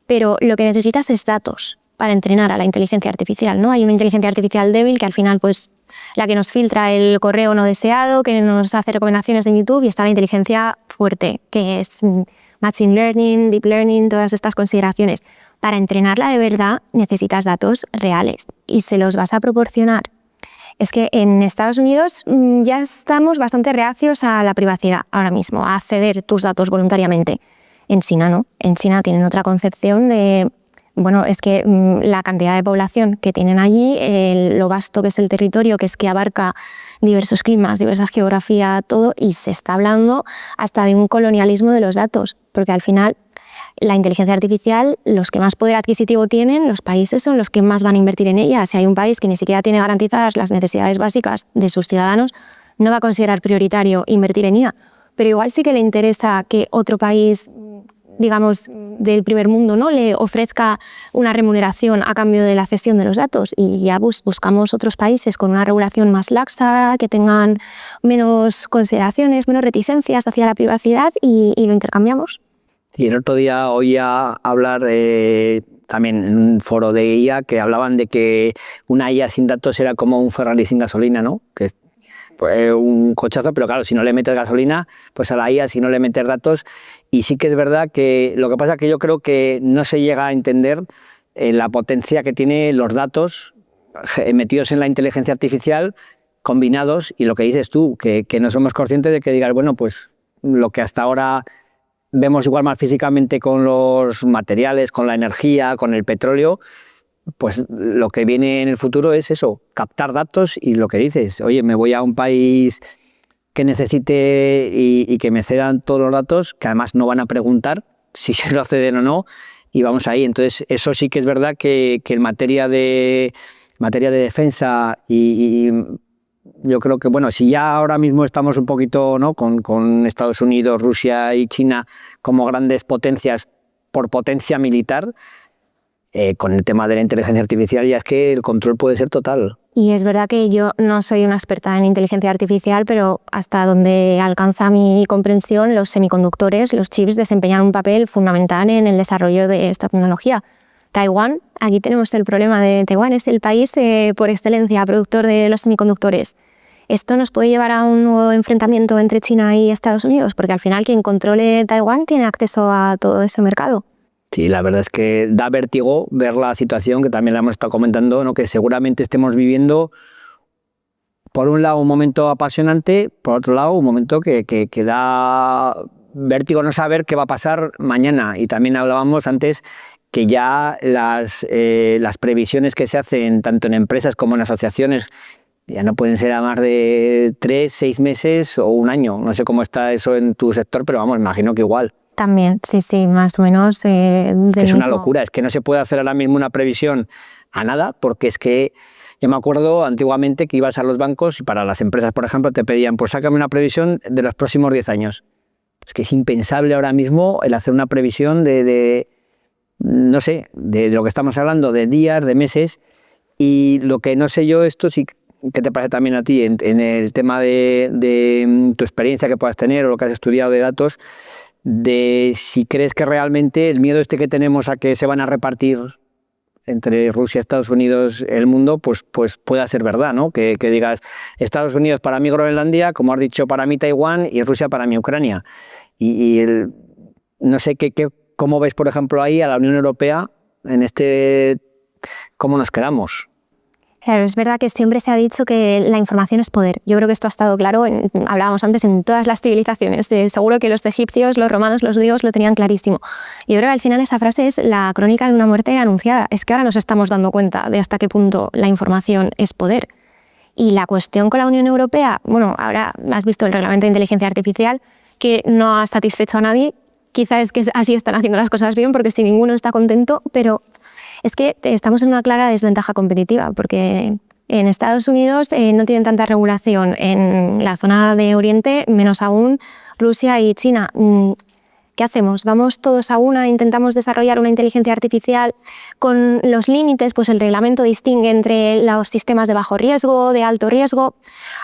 pero lo que necesitas es datos. para entrenar a la inteligencia artificial, ¿no? Hay una inteligencia artificial débil que al final, pues, la que nos filtra el correo no deseado, que nos hace recomendaciones en YouTube, y está la inteligencia fuerte, que es Machine Learning, Deep Learning, todas estas consideraciones. Para entrenarla de verdad necesitas datos reales y se los vas a proporcionar. Es que en Estados Unidos ya estamos bastante reacios a la privacidad ahora mismo, a ceder tus datos voluntariamente. En China no. En China tienen otra concepción de... Bueno, es que la cantidad de población que tienen allí, lo vasto que es el territorio, que es que abarca diversos climas, diversa geografía, todo, y se está hablando hasta de un colonialismo de los datos, porque al final la inteligencia artificial, los que más poder adquisitivo tienen, los países son los que más van a invertir en ella. Si hay un país que ni siquiera tiene garantizadas las necesidades básicas de sus ciudadanos, no va a considerar prioritario invertir en ella. Pero igual sí que le interesa que otro país, digamos, del primer mundo, ¿no?, le ofrezca una remuneración a cambio de la cesión de los datos, y ya buscamos otros países con una regulación más laxa, que tengan menos consideraciones, menos reticencias hacia la privacidad, y lo intercambiamos. Y el otro día oía hablar también en un foro de IA que hablaban de que una IA sin datos era como un Ferrari sin gasolina, ¿no? Que pues, un cochazo, pero claro, si no le metes gasolina, pues a la IA, si no le metes datos. Y sí que es verdad que lo que pasa es que yo creo que no se llega a entender la potencia que tienen los datos metidos en la inteligencia artificial, combinados, y lo que dices tú, que no somos conscientes de que digas, bueno, pues lo que hasta ahora vemos igual más físicamente con los materiales, con la energía, con el petróleo, pues lo que viene en el futuro es eso, captar datos, y lo que dices, oye, me voy a un país que necesite y que me cedan todos los datos, que además no van a preguntar si se lo ceden o no, y vamos ahí. Entonces eso sí que es verdad que en materia de defensa y yo creo que, bueno, si ya ahora mismo estamos un poquito, ¿no?, con Estados Unidos, Rusia y China como grandes potencias por potencia militar, con el tema de la inteligencia artificial ya es que el control puede ser total. Y es verdad que yo no soy una experta en inteligencia artificial, pero hasta donde alcanza mi comprensión, los semiconductores, los chips, desempeñan un papel fundamental en el desarrollo de esta tecnología. Taiwán, aquí tenemos el problema de Taiwán, es el país por excelencia productor de los semiconductores. ¿Esto nos puede llevar a un nuevo enfrentamiento entre China y Estados Unidos? Porque al final quien controle Taiwán tiene acceso a todo ese mercado. Sí, la verdad es que da vértigo ver la situación, que también la hemos estado comentando, ¿no?, que seguramente estemos viviendo, por un lado, un momento apasionante, por otro lado, un momento que da vértigo no saber qué va a pasar mañana. Y también hablábamos antes que ya las previsiones que se hacen tanto en empresas como en asociaciones ya no pueden ser a más de 3, 6 meses o un año. No sé cómo está eso en tu sector, pero vamos, imagino que igual. También, sí, más o menos. Es una locura, es que no se puede hacer ahora mismo una previsión a nada, porque es que yo me acuerdo antiguamente que ibas a los bancos y para las empresas, por ejemplo, te pedían, pues sácame una previsión de los próximos 10 años. Es que es impensable ahora mismo el hacer una previsión no sé, de lo que estamos hablando, de días, de meses. Y lo que no sé yo, esto sí, ¿qué te parece también a ti en el tema de tu experiencia que puedas tener o lo que has estudiado de datos, de si crees que realmente el miedo que tenemos a que se van a repartir entre Rusia, Estados Unidos, el mundo, pues pueda ser verdad, ¿no? Que digas, Estados Unidos para mí Groenlandia, como has dicho, para mí Taiwán, y Rusia para mí Ucrania. No sé cómo ves, por ejemplo, ahí a la Unión Europea en cómo nos quedamos. Claro, es verdad que siempre se ha dicho que la información es poder. Yo creo que esto ha estado claro, hablábamos antes, en todas las civilizaciones. Seguro que los egipcios, los romanos, los griegos lo tenían clarísimo. Y yo creo que al final esa frase es la crónica de una muerte anunciada. Es que ahora nos estamos dando cuenta de hasta qué punto la información es poder. Y la cuestión con la Unión Europea, bueno, ahora has visto el reglamento de inteligencia artificial, que no ha satisfecho a nadie. Quizás es que así están haciendo las cosas bien, porque si ninguno está contento, pero es que estamos en una clara desventaja competitiva, porque en Estados Unidos no tienen tanta regulación en la zona de Oriente, menos aún Rusia y China. ¿qué hacemos? ¿Vamos todos a una, intentamos desarrollar una inteligencia artificial con los límites? Pues el reglamento distingue entre los sistemas de bajo riesgo, de alto riesgo.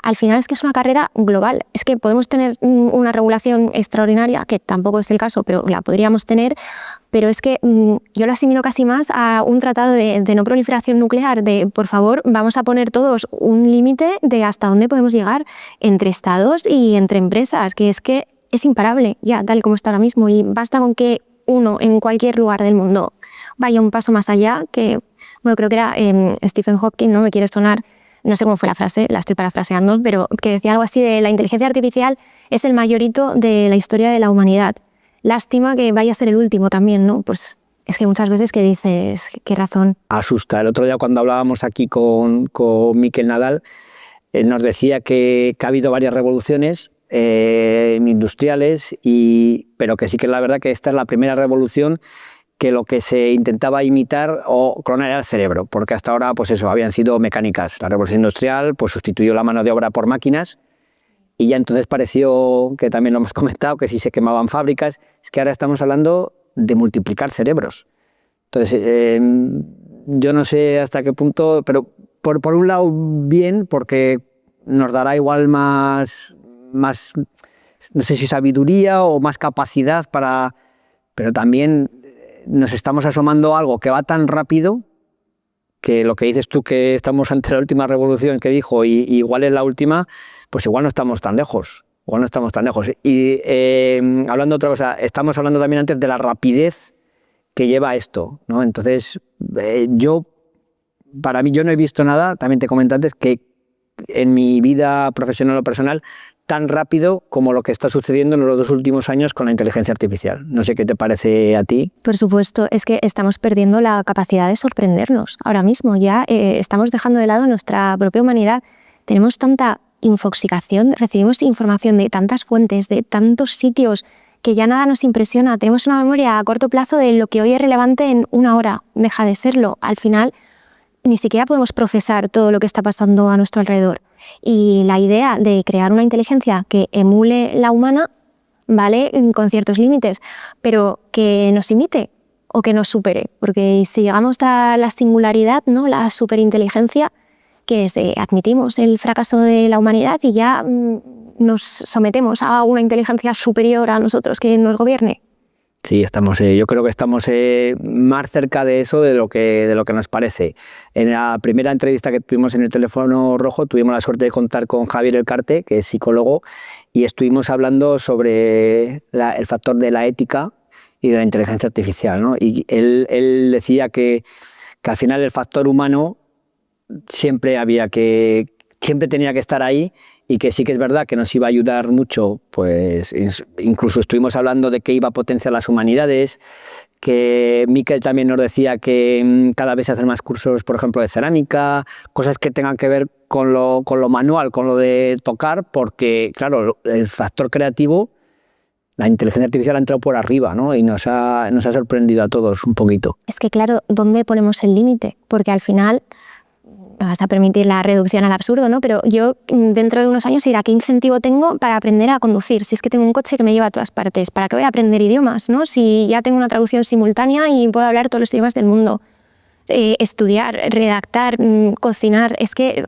Al final es que es una carrera global. Es que podemos tener una regulación extraordinaria, que tampoco es el caso, pero la podríamos tener. Pero es que yo lo asimilo casi más a un tratado de no proliferación nuclear, de por favor, vamos a poner todos un límite de hasta dónde podemos llegar entre estados y entre empresas, que es imparable ya, tal como está ahora mismo. Y basta con que uno en cualquier lugar del mundo vaya un paso más allá, que, bueno, creo que era Stephen Hawking, ¿no? Me quiere sonar, no sé cómo fue la frase, la estoy parafraseando, pero que decía algo así de la inteligencia artificial es el mayor hito de la historia de la humanidad. Lástima que vaya a ser el último también, ¿no? Pues es que muchas veces que dices, qué razón. Asusta. El otro día cuando hablábamos aquí con Mikel Nadal, nos decía que ha habido varias revoluciones industriales, pero que sí que es la verdad que esta es la primera revolución que lo que se intentaba imitar o clonar era el cerebro, porque hasta ahora pues eso, habían sido mecánicas. La revolución industrial pues sustituyó la mano de obra por máquinas. Y ya entonces pareció, que también lo hemos comentado, que si se quemaban fábricas, es que ahora estamos hablando de multiplicar cerebros. Entonces, yo no sé hasta qué punto, pero por un lado bien, porque nos dará igual más, no sé si sabiduría o más capacidad para... Pero también nos estamos asomando a algo que va tan rápido que lo que dices tú, que estamos ante la última revolución que dijo, y igual es la última, pues igual no estamos tan lejos. Y hablando de otra cosa, estamos hablando también antes de la rapidez que lleva esto, ¿no? Entonces, para mí, yo no he visto nada, también te comenté antes, que en mi vida profesional o personal, tan rápido como lo que está sucediendo en los 2 últimos años con la inteligencia artificial. No sé qué te parece a ti. Por supuesto, es que estamos perdiendo la capacidad de sorprendernos ahora mismo. Ya estamos dejando de lado nuestra propia humanidad. Tenemos tanta infoxicación, recibimos información de tantas fuentes, de tantos sitios, que ya nada nos impresiona. Tenemos una memoria a corto plazo de lo que hoy es relevante en 1 hora. Deja de serlo. Al final, ni siquiera podemos procesar todo lo que está pasando a nuestro alrededor. Y la idea de crear una inteligencia que emule la humana, ¿vale?, con ciertos límites, pero que nos imite o que nos supere. Porque si llegamos a la singularidad, ¿no?, la superinteligencia, que admitimos el fracaso de la humanidad y ya nos sometemos a una inteligencia superior a nosotros que nos gobierne. Sí, yo creo que estamos más cerca de eso de lo que nos parece. En la primera entrevista que tuvimos en el teléfono rojo tuvimos la suerte de contar con Javier Elcarte, que es psicólogo, y estuvimos hablando sobre el factor de la ética y de la inteligencia artificial, ¿no? Y él decía que al final el factor humano siempre tenía que estar ahí, y que sí que es verdad que nos iba a ayudar mucho, pues incluso estuvimos hablando de que iba a potenciar las humanidades, que Mikel también nos decía que cada vez se hacen más cursos, por ejemplo, de cerámica, cosas que tengan que ver con lo manual, con lo de tocar, porque claro, el factor creativo, la inteligencia artificial ha entrado por arriba, ¿no? Y nos ha sorprendido a todos un poquito. Es que claro, ¿dónde ponemos el límite? Porque al final... me vas a permitir la reducción al absurdo, ¿no? Pero yo dentro de unos años dirá, ¿qué incentivo tengo para aprender a conducir? Si es que tengo un coche que me lleva a todas partes, ¿para qué voy a aprender idiomas, no? Si ya tengo una traducción simultánea y puedo hablar todos los idiomas del mundo. Estudiar, redactar, cocinar, es que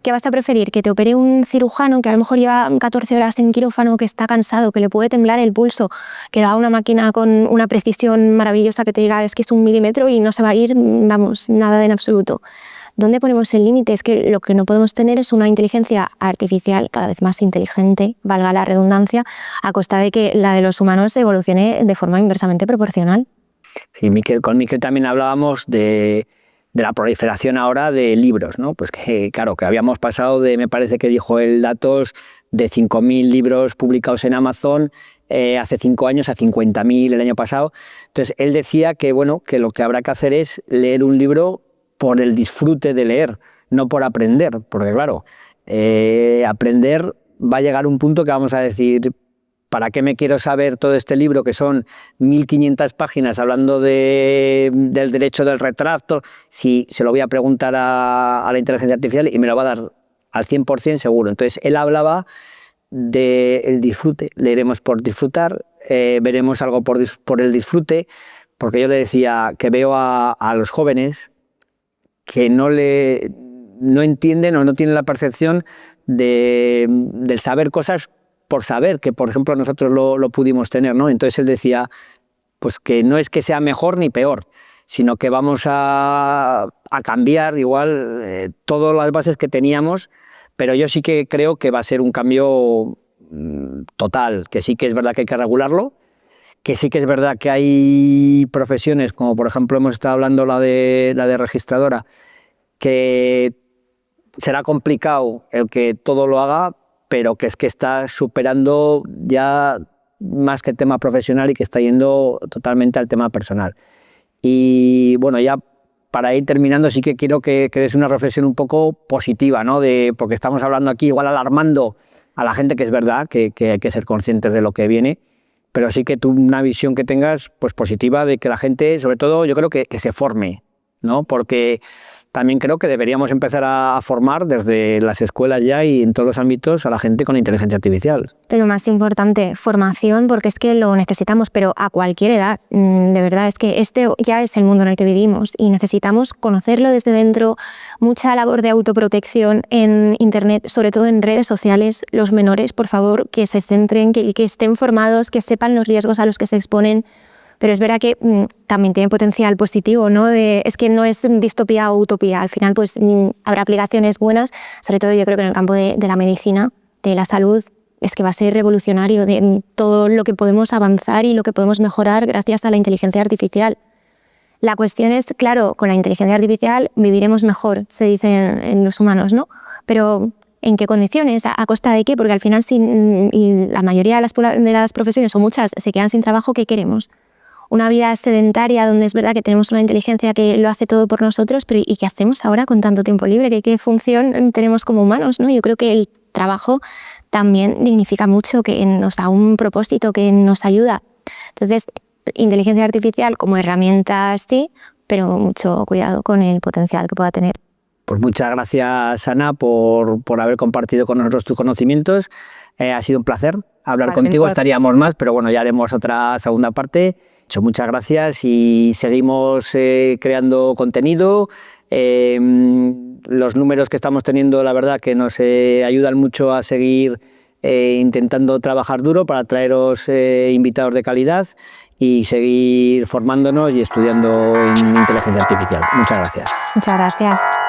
¿qué vas a preferir? ¿Que te opere un cirujano que a lo mejor lleva 14 horas en quirófano, que está cansado, que le puede temblar el pulso, que lo haga una máquina con una precisión maravillosa que te diga es que es 1 milímetro y no se va a ir, vamos, nada en absoluto? ¿Dónde ponemos el límite? Es que lo que no podemos tener es una inteligencia artificial cada vez más inteligente, valga la redundancia, a costa de que la de los humanos evolucione de forma inversamente proporcional. Sí, con Mikel también hablábamos de la proliferación ahora de libros, ¿no? Pues que claro, que habíamos pasado de, me parece que dijo él, datos de 5.000 libros publicados en Amazon hace 5 años a 50.000 el año pasado. Entonces él decía que, bueno, que lo que habrá que hacer es leer un libro por el disfrute de leer, no por aprender, porque claro, aprender va a llegar un punto que vamos a decir, ¿para qué me quiero saber todo este libro que son 1.500 páginas hablando del derecho del retracto? Si se lo voy a preguntar a la inteligencia artificial y me lo va a dar al 100% seguro. Entonces él hablaba del disfrute, leeremos por disfrutar, veremos algo por el disfrute, porque yo le decía que veo a los jóvenes que no entienden o no tienen la percepción del saber cosas por saber, que por ejemplo nosotros lo pudimos tener, ¿no? Entonces él decía pues que no es que sea mejor ni peor, sino que vamos a cambiar igual todas las bases que teníamos, pero yo sí que creo que va a ser un cambio total, que sí que es verdad que hay que regularlo, que sí que es verdad que hay profesiones, como por ejemplo hemos estado hablando la de registradora, que será complicado el que todo lo haga, pero que es que está superando ya más que el tema profesional y que está yendo totalmente al tema personal. Y bueno, ya para ir terminando sí que quiero que des una reflexión un poco positiva, ¿no? Porque estamos hablando aquí igual alarmando a la gente, que es verdad que hay que ser conscientes de lo que viene, pero sí que tú una visión que tengas pues positiva de que la gente, sobre todo yo creo que se forme, ¿no? Porque también creo que deberíamos empezar a formar desde las escuelas ya y en todos los ámbitos a la gente con inteligencia artificial. Lo más importante, formación, porque es que lo necesitamos, pero a cualquier edad. De verdad, es que este ya es el mundo en el que vivimos y necesitamos conocerlo desde dentro. Mucha labor de autoprotección en Internet, sobre todo en redes sociales. Los menores, por favor, que se centren, que estén formados, que sepan los riesgos a los que se exponen. Pero es verdad que también tiene potencial positivo, ¿no? Es que no es distopía o utopía. Al final pues habrá aplicaciones buenas, sobre todo yo creo que en el campo de la medicina, de la salud, es que va a ser revolucionario de todo lo que podemos avanzar y lo que podemos mejorar gracias a la inteligencia artificial. La cuestión es, claro, con la inteligencia artificial viviremos mejor, se dice en los humanos, ¿no? Pero ¿en qué condiciones? ¿A costa de qué? Porque al final si la mayoría de las profesiones o muchas se quedan sin trabajo, ¿qué queremos? Una vida sedentaria donde es verdad que tenemos una inteligencia que lo hace todo por nosotros, pero ¿y qué hacemos ahora con tanto tiempo libre? ¿Qué función tenemos como humanos, ¿no? Yo creo que el trabajo también dignifica mucho, que nos da un propósito, que nos ayuda. Entonces, inteligencia artificial como herramienta sí, pero mucho cuidado con el potencial que pueda tener. Pues muchas gracias, Ana, por haber compartido con nosotros tus conocimientos. Ha sido un placer hablar contigo. Estaríamos más, pero bueno, ya haremos otra segunda parte. Muchas gracias y seguimos creando contenido. Los números que estamos teniendo, la verdad, que nos ayudan mucho a seguir intentando trabajar duro para traeros invitados de calidad y seguir formándonos y estudiando en inteligencia artificial. Muchas gracias. Muchas gracias.